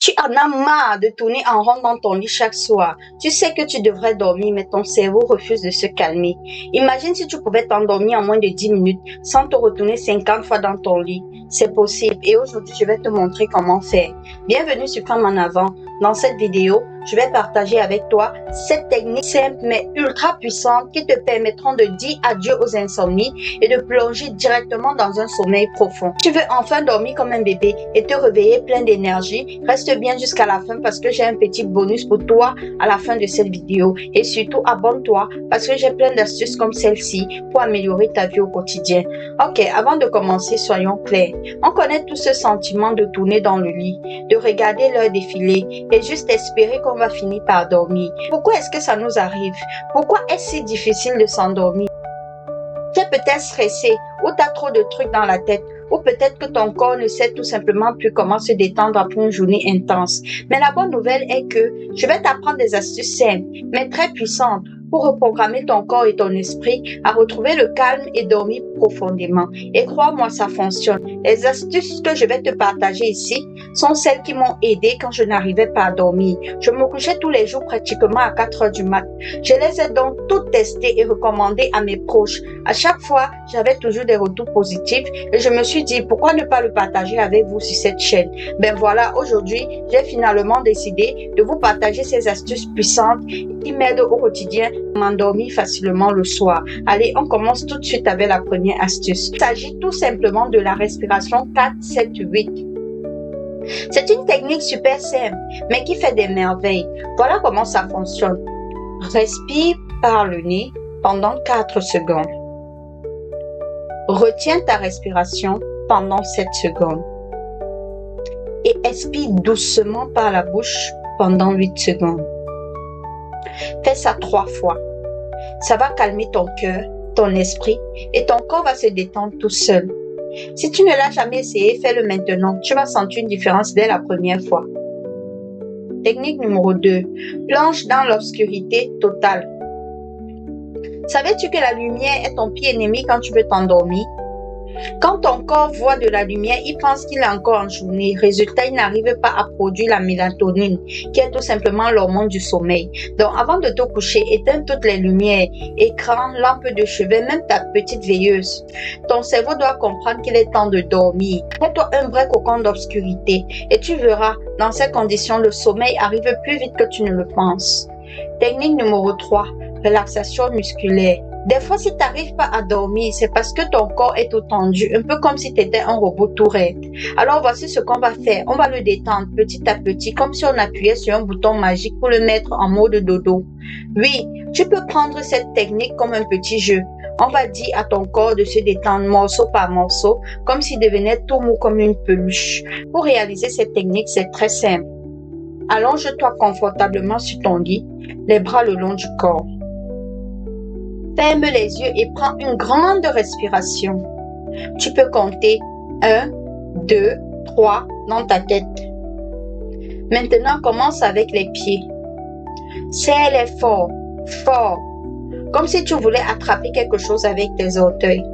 Tu en as marre de tourner en rond dans ton lit chaque soir. Tu sais que tu devrais dormir, mais ton cerveau refuse de se calmer. Imagine si tu pouvais t'endormir en moins de 10 minutes sans te retourner 50 fois dans ton lit. C'est possible et aujourd'hui, je vais te montrer comment faire. Bienvenue sur Femme en avant. Dans cette vidéo, je vais partager avec toi 7 techniques simples mais ultra puissantes qui te permettront de dire adieu aux insomnies et de plonger directement dans un sommeil profond. Si tu veux enfin dormir comme un bébé et te réveiller plein d'énergie, reste bien jusqu'à la fin parce que j'ai un petit bonus pour toi à la fin de cette vidéo. Et surtout, abonne-toi parce que j'ai plein d'astuces comme celle-ci pour améliorer ta vie au quotidien. Ok, avant de commencer, soyons clairs. On connaît tout ce sentiment de tourner dans le lit, de regarder l'heure défiler et juste espérer qu'on va finir par dormir. Pourquoi est-ce que ça nous arrive? Pourquoi est-ce si difficile de s'endormir? Tu es peut-être stressé ou tu as trop de trucs dans la tête ou peut-être que ton corps ne sait tout simplement plus comment se détendre après une journée intense. Mais la bonne nouvelle est que je vais t'apprendre des astuces simples mais très puissantes pour reprogrammer ton corps et ton esprit à retrouver le calme et dormir profondément. Et crois-moi, ça fonctionne. Les astuces que je vais te partager ici sont celles qui m'ont aidé quand je n'arrivais pas à dormir. Je me couchais tous les jours pratiquement à 4 heures du mat. Je les ai donc toutes testées et recommandées à mes proches. À chaque fois, j'avais toujours des retours positifs et je me suis dit pourquoi ne pas le partager avec vous sur cette chaîne. Ben voilà, aujourd'hui, j'ai finalement décidé de vous partager ces astuces puissantes qui m'aident au quotidien à m'endormir facilement le soir. Allez, on commence tout de suite avec la première astuce. Il s'agit tout simplement de la respiration 4-7-8. C'est une technique super simple, mais qui fait des merveilles. Voilà comment ça fonctionne. Respire par le nez pendant 4 secondes. Retiens ta respiration pendant 7 secondes. Et expire doucement par la bouche pendant 8 secondes. Fais ça 3 fois. Ça va calmer ton cœur, ton esprit et ton corps va se détendre tout seul. Si tu ne l'as jamais essayé, fais-le maintenant. Tu vas sentir une différence dès la première fois. Technique numéro 2. Plonge dans l'obscurité totale. Savais-tu que la lumière est ton pire ennemi quand tu veux t'endormir? Quand ton corps voit de la lumière, il pense qu'il est encore en journée. Résultat, il n'arrive pas à produire la mélatonine, qui est tout simplement l'hormone du sommeil. Donc, avant de te coucher, éteins toutes les lumières, écran, lampe de chevet, même ta petite veilleuse. Ton cerveau doit comprendre qu'il est temps de dormir. Fais-toi un vrai cocon d'obscurité et tu verras, dans ces conditions, le sommeil arrive plus vite que tu ne le penses. Technique numéro 3. Relaxation musculaire. Des fois, si tu n'arrives pas à dormir, c'est parce que ton corps est tout tendu, un peu comme si tu étais un robot tout raide. Alors, voici ce qu'on va faire. On va le détendre petit à petit, comme si on appuyait sur un bouton magique pour le mettre en mode dodo. Oui, tu peux prendre cette technique comme un petit jeu. On va dire à ton corps de se détendre morceau par morceau, comme s'il devenait tout mou comme une peluche. Pour réaliser cette technique, c'est très simple. Allonge-toi confortablement sur ton lit, les bras le long du corps. Ferme les yeux et prends une grande respiration. Tu peux compter 1, 2, 3 dans ta tête. Maintenant, commence avec les pieds. Serre-les fort, fort, comme si tu voulais attraper quelque chose avec tes orteils.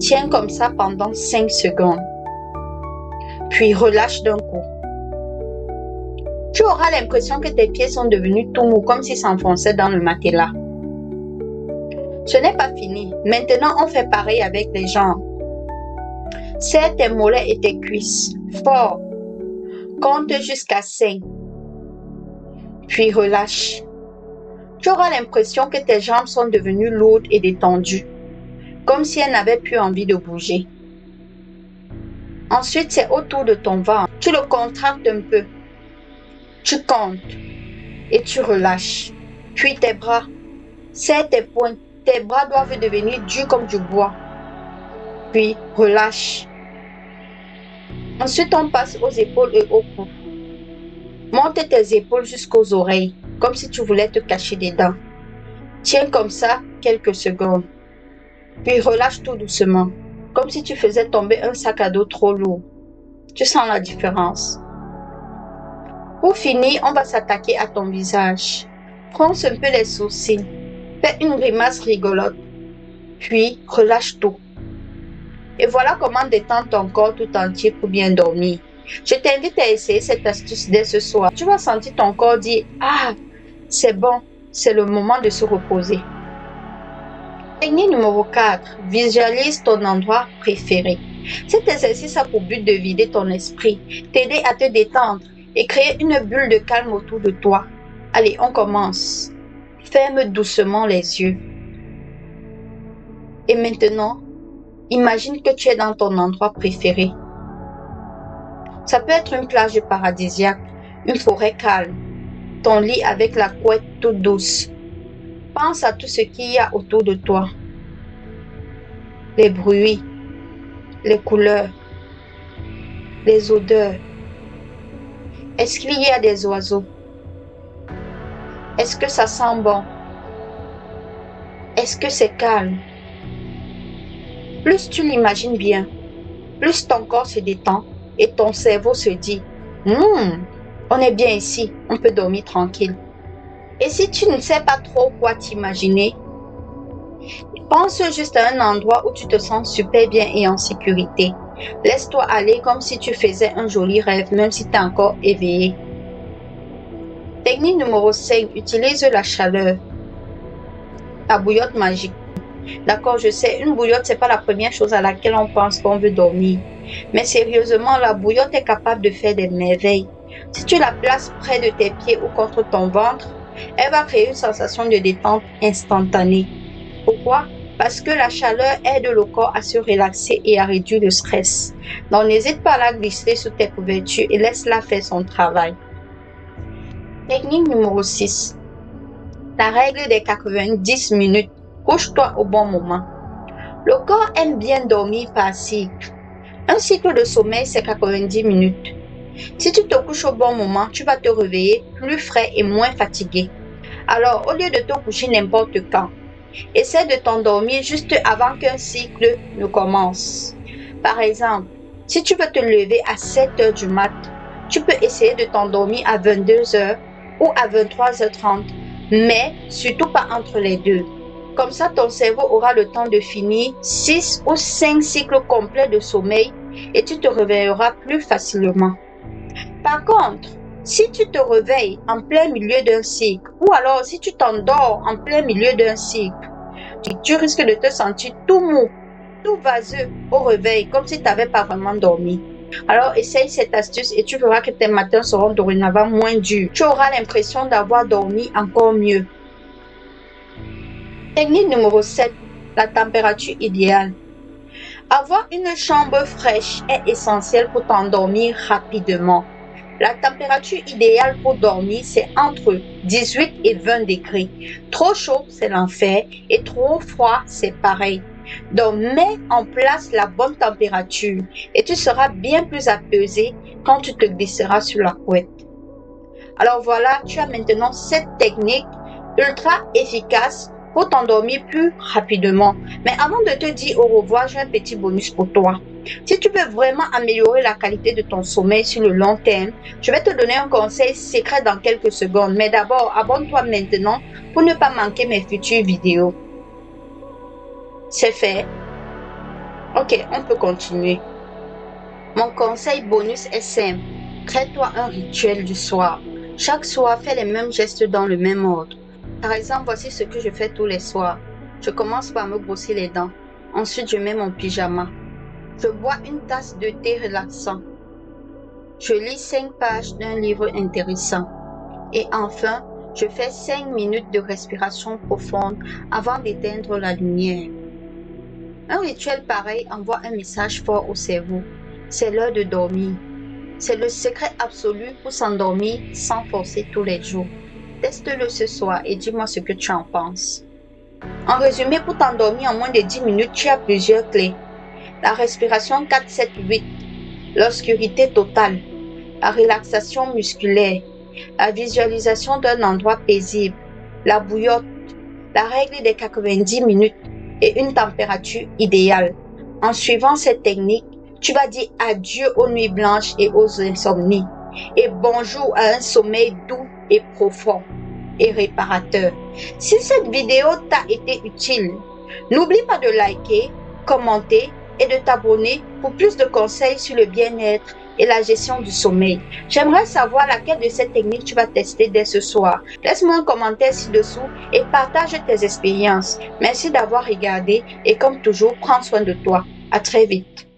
Tiens comme ça pendant 5 secondes. Puis relâche d'un coup. Tu auras l'impression que tes pieds sont devenus tout mous, comme s'ils s'enfonçaient dans le matelas. Ce n'est pas fini. Maintenant, on fait pareil avec les jambes. Serre tes mollets et tes cuisses fort. Compte jusqu'à 5. Puis relâche. Tu auras l'impression que tes jambes sont devenues lourdes et détendues, comme si elles n'avaient plus envie de bouger. Ensuite, c'est autour de ton ventre. Tu le contractes un peu. Tu comptes et tu relâches. Puis tes bras. Serre tes poings. Tes bras doivent devenir durs comme du bois. Puis relâche. Ensuite, on passe aux épaules et au cou. Monte tes épaules jusqu'aux oreilles, comme si tu voulais te cacher des dents. Tiens comme ça quelques secondes. Puis relâche tout doucement, comme si tu faisais tomber un sac à dos trop lourd. Tu sens la différence. Pour finir, on va s'attaquer à ton visage. Fronce un peu les sourcils. Fais une grimace rigolote. Puis relâche tout. Et voilà comment détendre ton corps tout entier pour bien dormir. Je t'invite à essayer cette astuce dès ce soir. Tu vas sentir ton corps dire « Ah, c'est bon, c'est le moment de se reposer ». Technique numéro 4. Visualise ton endroit préféré. Cet exercice a pour but de vider ton esprit, t'aider à te détendre et créer une bulle de calme autour de toi. Allez, on commence. Ferme doucement les yeux. Et maintenant, imagine que tu es dans ton endroit préféré. Ça peut être une plage paradisiaque, une forêt calme, ton lit avec la couette toute douce. Pense à tout ce qu'il y a autour de toi. Les bruits, les couleurs, les odeurs. Est-ce qu'il y a des oiseaux? Est-ce que ça sent bon? Est-ce que c'est calme? Plus tu l'imagines bien, plus ton corps se détend et ton cerveau se dit « on est bien ici, on peut dormir tranquille ». Et si tu ne sais pas trop quoi t'imaginer, pense juste à un endroit où tu te sens super bien et en sécurité. Laisse-toi aller comme si tu faisais un joli rêve, même si tu es encore éveillé. Technique numéro 5. Utilise la chaleur. La bouillotte magique. D'accord, je sais, une bouillotte, c'est pas la première chose à laquelle on pense qu'on veut dormir. Mais sérieusement, la bouillotte est capable de faire des merveilles. Si tu la places près de tes pieds ou contre ton ventre, elle va créer une sensation de détente instantanée. Pourquoi? Parce que la chaleur aide le corps à se relaxer et à réduire le stress. Donc, n'hésite pas à la glisser sous tes couvertures et laisse-la faire son travail. Technique numéro 6. La règle des 90 minutes. Couche-toi au bon moment. Le corps aime bien dormir par cycle. Un cycle de sommeil, c'est 90 minutes. Si tu te couches au bon moment, tu vas te réveiller plus frais et moins fatigué. Alors, au lieu de te coucher n'importe quand, essaie de t'endormir juste avant qu'un cycle ne commence. Par exemple, si tu veux te lever à 7 heures du mat, tu peux essayer de t'endormir à 22 h ou à 23h30, mais surtout pas entre les deux. Comme ça, ton cerveau aura le temps de finir 6 ou 5 cycles complets de sommeil et tu te réveilleras plus facilement. Par contre, si tu te réveilles en plein milieu d'un cycle ou alors si tu t'endors en plein milieu d'un cycle, tu risques de te sentir tout mou, tout vaseux au réveil, comme si tu n'avais pas vraiment dormi. Alors, essaye cette astuce et tu verras que tes matins seront dorénavant moins durs. Tu auras l'impression d'avoir dormi encore mieux. Technique numéro 7. La température idéale. Avoir une chambre fraîche est essentiel pour t'endormir rapidement. La température idéale pour dormir, c'est entre 18 et 20 degrés. Trop chaud, c'est l'enfer, et trop froid, c'est pareil. Donc, mets en place la bonne température et tu seras bien plus apaisé quand tu te glisseras sur la couette. Alors voilà, tu as maintenant cette technique ultra efficace pour t'endormir plus rapidement. Mais avant de te dire au revoir, j'ai un petit bonus pour toi. Si tu veux vraiment améliorer la qualité de ton sommeil sur le long terme, je vais te donner un conseil secret dans quelques secondes. Mais d'abord, abonne-toi maintenant pour ne pas manquer mes futures vidéos. C'est fait. Ok, on peut continuer. Mon conseil bonus est simple. Crée-toi un rituel du soir. Chaque soir, fais les mêmes gestes dans le même ordre. Par exemple, voici ce que je fais tous les soirs. Je commence par me brosser les dents. Ensuite, je mets mon pyjama. Je bois une tasse de thé relaxant. Je lis 5 pages d'un livre intéressant. Et enfin, je fais 5 minutes de respiration profonde avant d'éteindre la lumière. Un rituel pareil envoie un message fort au cerveau. C'est l'heure de dormir. C'est le secret absolu pour s'endormir sans forcer tous les jours. Teste-le ce soir et dis-moi ce que tu en penses. En résumé, pour t'endormir en moins de 10 minutes, tu as plusieurs clés. La respiration 4-7-8, l'obscurité totale, la relaxation musculaire, la visualisation d'un endroit paisible, la bouillotte, la règle des 90 minutes et une température idéale. En suivant cette technique, tu vas dire adieu aux nuits blanches et aux insomnies et bonjour à un sommeil doux et profond et réparateur. Si cette vidéo t'a été utile, n'oublie pas de liker, commenter et de t'abonner pour plus de conseils sur le bien-être et la gestion du sommeil. J'aimerais savoir laquelle de ces techniques tu vas tester dès ce soir. Laisse-moi un commentaire ci-dessous et partage tes expériences. Merci d'avoir regardé et comme toujours, prends soin de toi. À très vite.